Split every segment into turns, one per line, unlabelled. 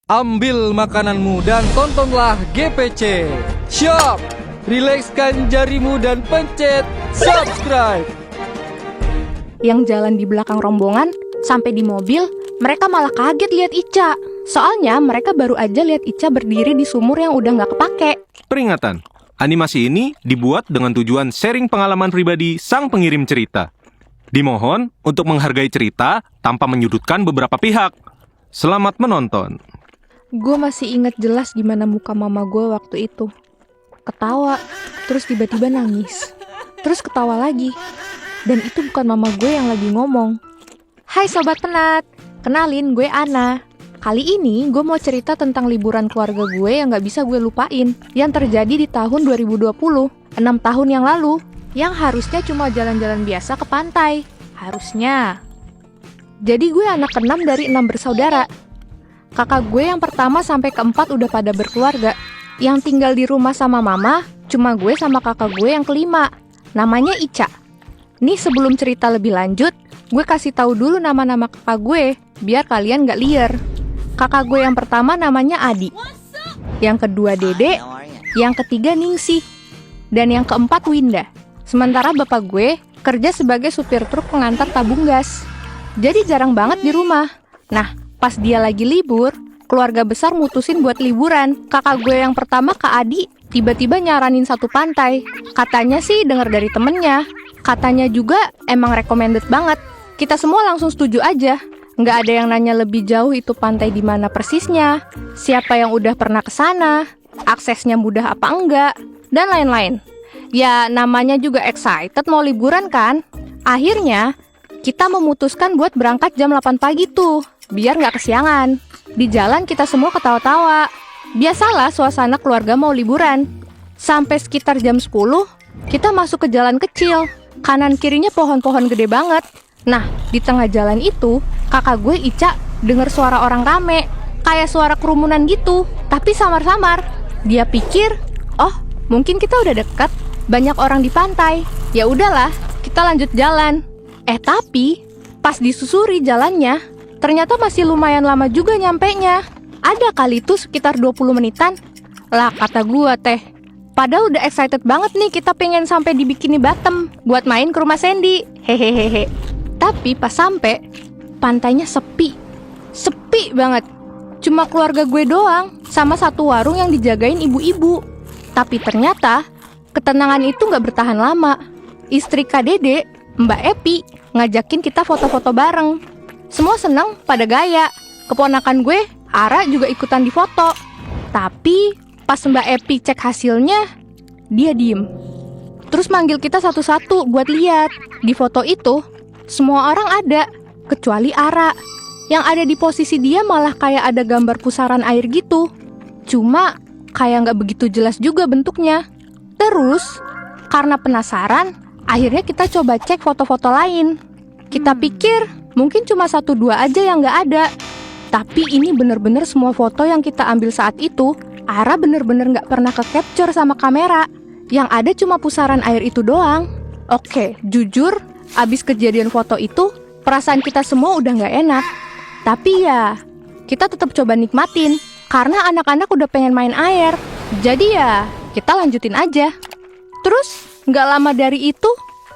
Ambil makananmu dan tontonlah GPC. Siap! Rilekskan jarimu dan pencet subscribe.
Yang jalan di belakang rombongan, sampai di mobil, mereka malah kaget lihat Ica. Soalnya mereka baru aja lihat Ica berdiri di sumur yang udah nggak kepake.
Peringatan, animasi ini dibuat dengan tujuan sharing pengalaman pribadi sang pengirim cerita. Dimohon untuk menghargai cerita tanpa menyudutkan beberapa pihak. Selamat menonton.
Gue masih ingat jelas gimana muka mama gue waktu itu. Ketawa, terus tiba-tiba nangis. Terus ketawa lagi. Dan itu bukan mama gue yang lagi ngomong. Hai Sobat Penat, kenalin gue Ana. Kali ini gue mau cerita tentang liburan keluarga gue yang gak bisa gue lupain. Yang terjadi di tahun 2020, 6 tahun yang lalu. Yang harusnya cuma jalan-jalan biasa ke pantai. Harusnya. Jadi gue anak ke-6 dari 6 bersaudara. Kakak gue yang pertama sampai ke-4 udah pada berkeluarga. Yang tinggal di rumah sama mama, cuma gue sama kakak gue yang kelima. Namanya Ica. Nih sebelum cerita lebih lanjut, gue kasih tahu dulu nama-nama kakak gue, biar kalian gak liar. Kakak gue yang pertama namanya Adi. Yang kedua Dede. Yang ketiga Ningsih. Dan yang keempat Winda. Sementara bapak gue kerja sebagai supir truk pengantar tabung gas. Jadi jarang banget di rumah. Nah, pas dia lagi libur, keluarga besar mutusin buat liburan. Kakak gue yang pertama, Kak Adi, tiba-tiba nyaranin satu pantai. Katanya sih denger dari temennya. Katanya juga emang recommended banget. Kita semua langsung setuju aja. Nggak ada yang nanya lebih jauh itu pantai di mana persisnya, siapa yang udah pernah ke sana, aksesnya mudah apa enggak, dan lain-lain. Ya namanya juga excited mau liburan kan. Akhirnya kita memutuskan buat berangkat jam 8 pagi tuh, biar nggak kesiangan. Di jalan kita semua ketawa-tawa. Biasalah suasana keluarga mau liburan. Sampai sekitar jam 10, kita masuk ke jalan kecil. Kanan kirinya pohon-pohon gede banget. Nah, di tengah jalan itu, kakak gue Ica denger suara orang rame. Kayak suara kerumunan gitu, tapi samar-samar. Dia pikir, oh mungkin kita udah deket, banyak orang di pantai. Ya udahlah, kita lanjut jalan. Tapi pas disusuri jalannya, ternyata masih lumayan lama juga nyampenya. Ada kali itu sekitar 20 menitan. Lah kata gua teh, padahal udah excited banget nih kita pengen sampai di Bikini Bottom buat main ke rumah Sandy. Hehehehe. Tapi pas sampai, pantainya sepi. Sepi banget. Cuma keluarga gue doang, sama satu warung yang dijagain ibu-ibu. Tapi ternyata, ketenangan itu gak bertahan lama. Istri Kak Dede, Mbak Epi, ngajakin kita foto-foto bareng. Semua seneng pada gaya. Keponakan gue, Ara juga ikutan di foto. Tapi pas Mbak Epi cek hasilnya, dia diem. Terus manggil kita satu-satu buat lihat. Di foto itu, semua orang ada, kecuali Ara. Yang ada di posisi dia malah kayak ada gambar pusaran air gitu. Cuma kayak nggak begitu jelas juga bentuknya. Terus, karena penasaran, akhirnya kita coba cek foto-foto lain. Kita pikir mungkin cuma 1-2 aja yang nggak ada. Tapi ini bener-bener semua foto yang kita ambil saat itu, Ara bener-bener nggak pernah ke-capture sama kamera. Yang ada cuma pusaran air itu doang. Oke, jujur, abis kejadian foto itu, perasaan kita semua udah nggak enak. Tapi ya, kita tetap coba nikmatin. Karena anak-anak udah pengen main air. Jadi ya, kita lanjutin aja. Terus, nggak lama dari itu,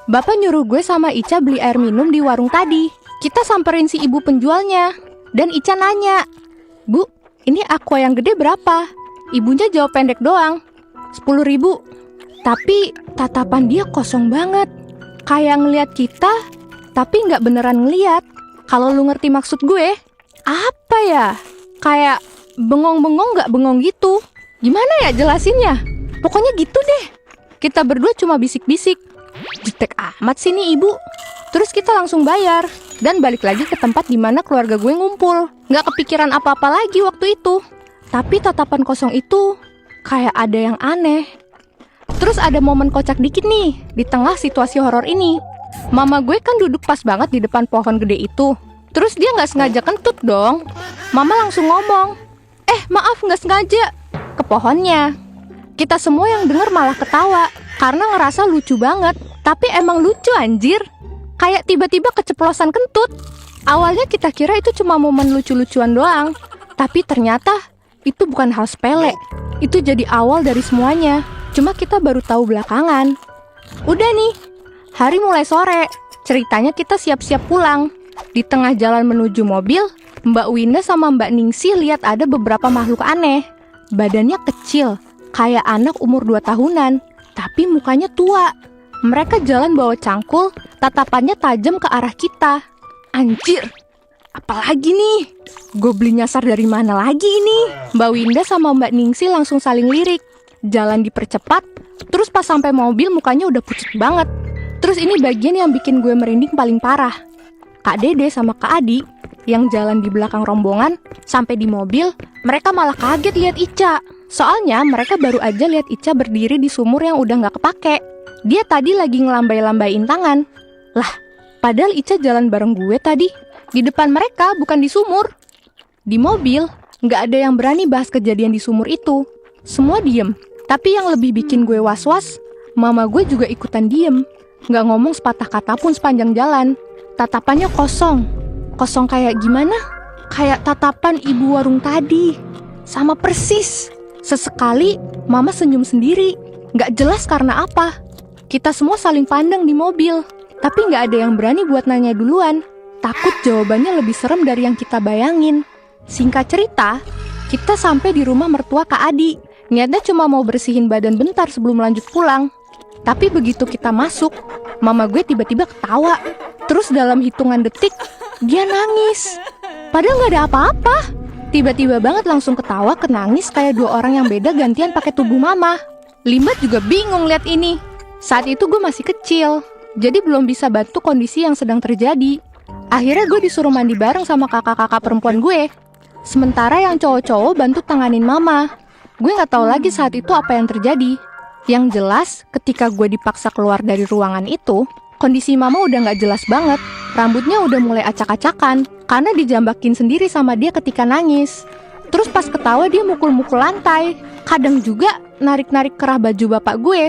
Bapak nyuruh gue sama Ica beli air minum di warung tadi. Kita samperin si ibu penjualnya. Dan Ica nanya, Bu, ini aqua yang gede berapa? Ibunya jawab pendek doang, 10.000. Tapi tatapan dia kosong banget. Kayak ngeliat kita, tapi nggak beneran ngeliat. Kalau lu ngerti maksud gue, apa ya? Kayak bengong-bengong nggak bengong gitu. Gimana ya jelasinnya? Pokoknya gitu deh. Kita berdua cuma bisik-bisik. Jutek amat sih nih ibu. Terus kita langsung bayar dan balik lagi ke tempat di mana keluarga gue ngumpul. Nggak kepikiran apa-apa lagi waktu itu. Tapi tatapan kosong itu kayak ada yang aneh. Terus ada momen kocak dikit nih di tengah situasi horor ini. Mama gue kan duduk pas banget di depan pohon gede itu. Terus dia nggak sengaja kentut dong. Mama langsung ngomong, maaf nggak sengaja, ke pohonnya. Kita semua yang denger malah ketawa karena ngerasa lucu banget. Tapi emang lucu anjir. Kayak tiba-tiba keceplosan kentut. Awalnya kita kira itu cuma momen lucu-lucuan doang. Tapi ternyata itu bukan hal sepele. Itu jadi awal dari semuanya. Cuma kita baru tahu belakangan. Udah nih, hari mulai sore. Ceritanya kita siap-siap pulang. Di tengah jalan menuju mobil, Mbak Winda sama Mbak Ningsih lihat ada beberapa makhluk aneh. Badannya kecil, kayak anak umur 2 tahunan, tapi mukanya tua. Mereka jalan bawa cangkul, tatapannya tajam ke arah kita. Anjir, apalagi nih? Goblin nyasar dari mana lagi ini? Mbak Winda sama Mbak Ningsih langsung saling lirik. Jalan dipercepat, terus pas sampai mobil mukanya udah pucat banget. Terus ini bagian yang bikin gue merinding paling parah. Kak Dede sama Kak Adi yang jalan di belakang rombongan, sampai di mobil, mereka malah kaget lihat Ica. Soalnya mereka baru aja lihat Ica berdiri di sumur yang udah gak kepake. Dia tadi lagi ngelambai-lambaiin tangan. Lah, padahal Ica jalan bareng gue tadi. Di depan mereka, bukan di sumur. Di mobil, gak ada yang berani bahas kejadian di sumur itu. Semua diem. Tapi yang lebih bikin gue was-was, mama gue juga ikutan diem. Gak ngomong sepatah kata pun sepanjang jalan. Tatapannya kosong. Kosong kayak gimana? Kayak tatapan ibu warung tadi. Sama persis. Sesekali, mama senyum sendiri. Gak jelas karena apa. Kita semua saling pandang di mobil. Tapi gak ada yang berani buat nanya duluan. Takut jawabannya lebih serem dari yang kita bayangin. Singkat cerita, kita sampai di rumah mertua Kak Adi. Niatnya cuma mau bersihin badan bentar sebelum lanjut pulang. Tapi begitu kita masuk, mama gue tiba-tiba ketawa. Terus dalam hitungan detik, dia nangis. Padahal gak ada apa-apa. Tiba-tiba banget langsung ketawa ke nangis kayak 2 orang yang beda gantian pakai tubuh mama. Limbat juga bingung lihat ini. Saat itu gue masih kecil, jadi belum bisa bantu kondisi yang sedang terjadi. Akhirnya gue disuruh mandi bareng sama kakak-kakak perempuan gue. Sementara yang cowok-cowok bantu tanganin mama. Gue gak tahu lagi saat itu apa yang terjadi. Yang jelas, ketika gue dipaksa keluar dari ruangan itu, kondisi mama udah gak jelas banget. Rambutnya udah mulai acak-acakan, karena dijambakin sendiri sama dia ketika nangis. Terus pas ketawa dia mukul-mukul lantai. Kadang juga narik-narik kerah baju bapak gue.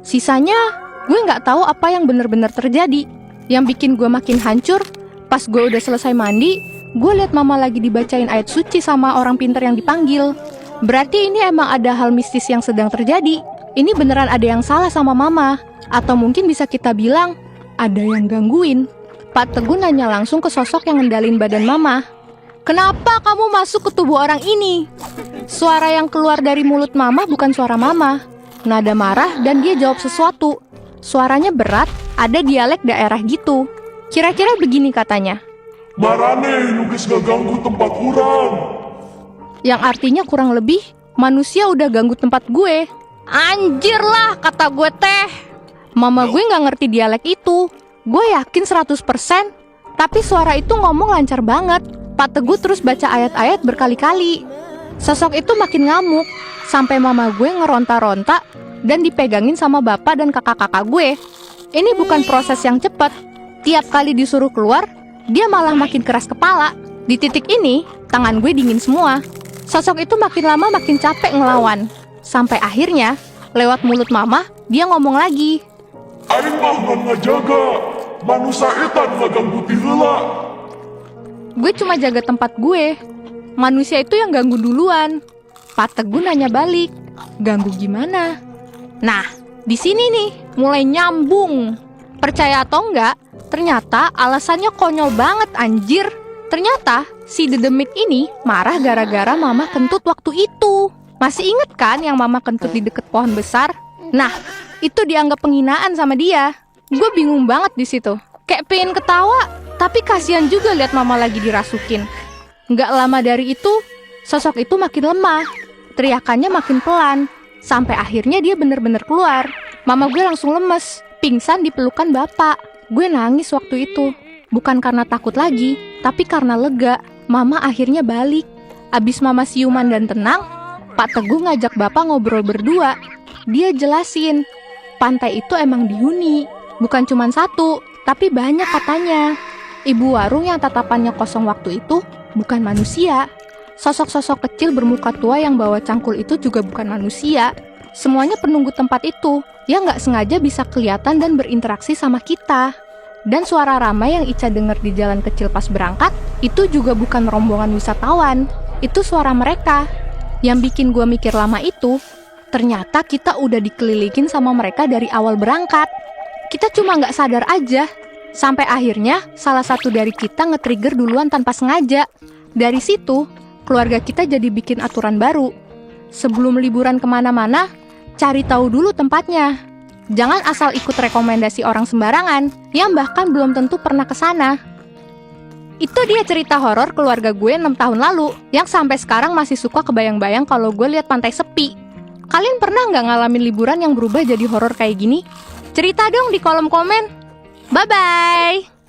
Sisanya, gue gak tahu apa yang benar-benar terjadi. Yang bikin gue makin hancur, pas gue udah selesai mandi, gue liat mama lagi dibacain ayat suci sama orang pintar yang dipanggil. Berarti ini emang ada hal mistis yang sedang terjadi. Ini beneran ada yang salah sama mama. Atau mungkin bisa kita bilang, ada yang gangguin. Pak Teguh nanya langsung ke sosok yang ngendalin badan mama. Kenapa kamu masuk ke tubuh orang ini? Suara yang keluar dari mulut mama bukan suara mama. Nada marah dan dia jawab sesuatu. Suaranya berat, ada dialek daerah gitu. Kira-kira begini katanya.
Marane, lu geus ganggu tempat kurang.
Yang artinya kurang lebih, manusia udah ganggu tempat gue. Anjir lah, kata gue teh. Mama gue gak ngerti dialek itu. Gue yakin 100%. Tapi suara itu ngomong lancar banget. Pak Teguh terus baca ayat-ayat berkali-kali. Sosok itu makin ngamuk. Sampai mama gue ngeronta-ronta dan dipegangin sama bapak dan kakak-kakak gue. Ini bukan proses yang cepat. Tiap kali disuruh keluar, dia malah makin keras kepala. Di titik ini, tangan gue dingin semua. Sosok itu makin lama makin capek ngelawan. Sampai akhirnya, lewat mulut mama, dia ngomong lagi.
Aing mah ngajaga, manusia etan ngaganggu ti heula.
Gue cuma jaga tempat gue. Manusia itu yang ganggu duluan. Pak Teguh nanya balik, ganggu gimana? Nah, di sini nih, mulai nyambung. Percaya atau enggak, ternyata alasannya konyol banget anjir. Ternyata si dedemit ini marah gara-gara mama kentut waktu itu. Masih inget kan yang mama kentut di deket pohon besar? Nah, itu dianggap penghinaan sama dia. Gue bingung banget di situ. Kayak pengen ketawa, tapi kasihan juga lihat mama lagi dirasukin. Nggak lama dari itu, sosok itu makin lemah. Teriakannya makin pelan. Sampai akhirnya dia bener-bener keluar. Mama gue langsung lemes, pingsan di pelukan bapak. Gue nangis waktu itu. Bukan karena takut lagi, tapi karena lega. Mama akhirnya balik. Abis mama siuman dan tenang, Pak Teguh ngajak bapak ngobrol berdua. Dia jelasin, pantai itu emang dihuni. Bukan cuma satu, tapi banyak katanya. Ibu warung yang tatapannya kosong waktu itu bukan manusia. Sosok-sosok kecil bermuka tua yang bawa cangkul itu juga bukan manusia. Semuanya penunggu tempat itu, yang nggak sengaja bisa kelihatan dan berinteraksi sama kita. Dan suara ramai yang Ica dengar di jalan kecil pas berangkat, itu juga bukan rombongan wisatawan. Itu suara mereka. Yang bikin gue mikir lama itu, ternyata kita udah dikelilingin sama mereka dari awal berangkat. Kita cuma nggak sadar aja. Sampai akhirnya salah satu dari kita nge-trigger duluan tanpa sengaja. Dari situ, keluarga kita jadi bikin aturan baru. Sebelum liburan kemana-mana, cari tahu dulu tempatnya. Jangan asal ikut rekomendasi orang sembarangan, yang bahkan belum tentu pernah ke sana. Itu dia cerita horor keluarga gue 6 tahun lalu, yang sampai sekarang masih suka kebayang-bayang kalau gue lihat pantai sepi. Kalian pernah nggak ngalamin liburan yang berubah jadi horor kayak gini? Cerita dong di kolom komen. Bye-bye!